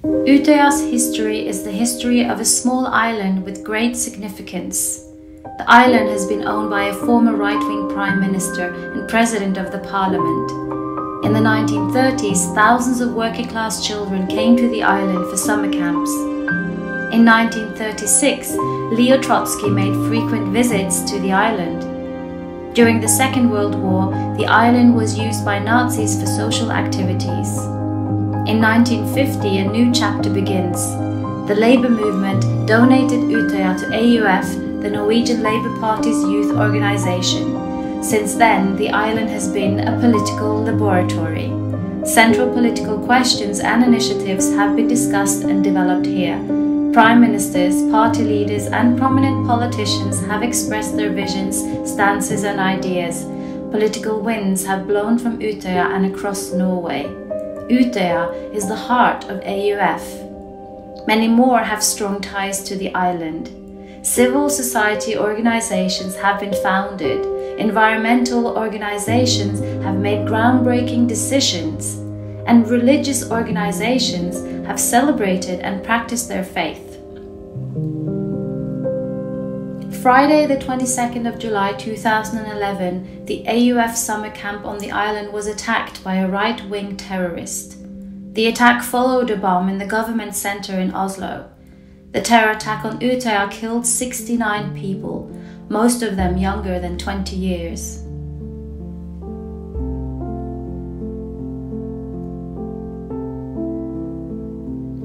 Utøya's history is the history of a small island with great significance. The island has been owned by a former right-wing prime minister and president of the parliament. In the 1930s, thousands of working-class children came to the island for summer camps. In 1936, Leo Trotsky made frequent visits to the island. During the Second World War, the island was used by Nazis for social activities. In 1950, a new chapter begins. The Labour movement donated Utøya to AUF, the Norwegian Labour Party's youth organisation. Since then, the island has been a political laboratory. Central political questions and initiatives have been discussed and developed here. Prime ministers, party leaders and prominent politicians have expressed their visions, stances and ideas. Political winds have blown from Utøya and across Norway. Utøya is the heart of AUF. Many more have strong ties to the island. Civil society organizations have been founded. Environmental organizations have made groundbreaking decisions. And religious organizations have celebrated and practiced their faith. Friday the 22nd of July 2011, the AUF summer camp on the island was attacked by a right-wing terrorist. The attack followed a bomb in the government center in Oslo. The terror attack on Utøya killed 69 people, most of them younger than 20 years.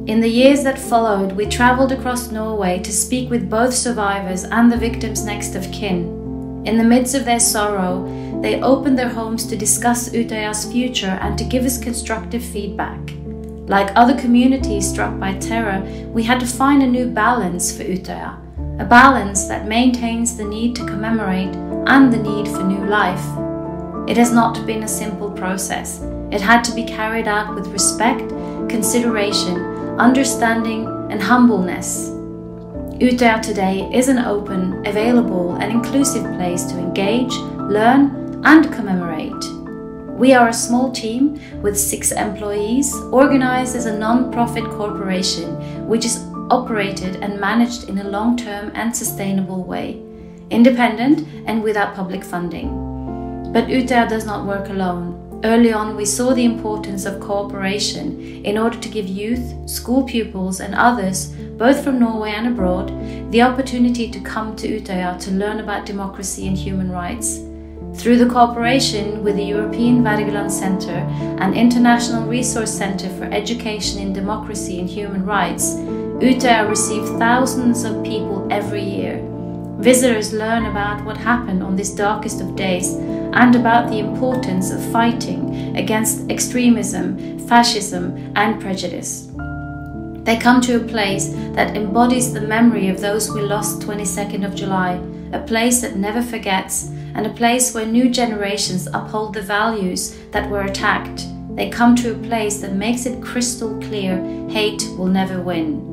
In the years that followed, we travelled across Norway to speak with both survivors and the victims' next of kin. In the midst of their sorrow, they opened their homes to discuss Utøya's future and to give us constructive feedback. Like other communities struck by terror, we had to find a new balance for Utøya, a balance that maintains the need to commemorate and the need for new life. It has not been a simple process. It had to be carried out with respect, consideration, understanding and humbleness. Utøya today is an open, available and inclusive place to engage, learn and commemorate. We are a small team with 6 employees, organized as a non-profit corporation which is operated and managed in a long-term and sustainable way, independent and without public funding. But Utøya does not work alone. Early on, we saw the importance of cooperation in order to give youth, school pupils and others, both from Norway and abroad, the opportunity to come to Utøya to learn about democracy and human rights. Through the cooperation with the European Wergeland Center and International Resource Center for Education in Democracy and Human Rights, Utøya receives thousands of people every year. Visitors learn about what happened on this darkest of days and about the importance of fighting against extremism, fascism and prejudice. They come to a place that embodies the memory of those we lost 22nd of July, a place that never forgets and a place where new generations uphold the values that were attacked. They come to a place that makes it crystal clear hate will never win.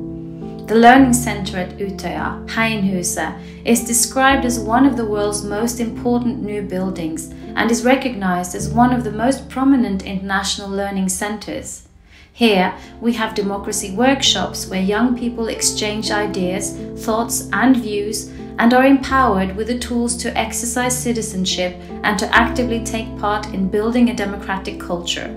The Learning Center at Utøya, Heinhuset, is described as one of the world's most important new buildings and is recognized as one of the most prominent international learning centers. Here, we have democracy workshops where young people exchange ideas, thoughts and views and are empowered with the tools to exercise citizenship and to actively take part in building a democratic culture.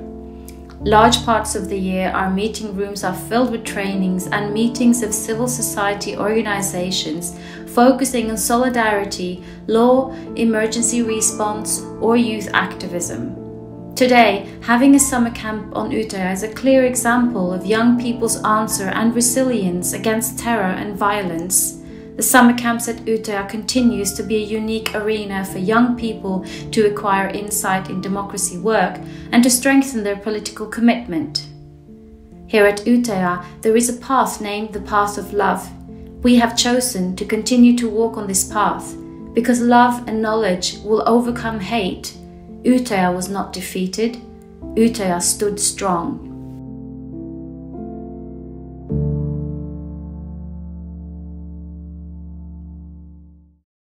Large parts of the year, our meeting rooms are filled with trainings and meetings of civil society organizations focusing on solidarity, law, emergency response, or youth activism. Today, having a summer camp on Utøya is a clear example of young people's answer and resilience against terror and violence. The summer camps at Utøya continues to be a unique arena for young people to acquire insight in democracy work and to strengthen their political commitment. Here at Utøya, there is a path named the Path of Love. We have chosen to continue to walk on this path because love and knowledge will overcome hate. Utøya was not defeated. Utøya stood strong.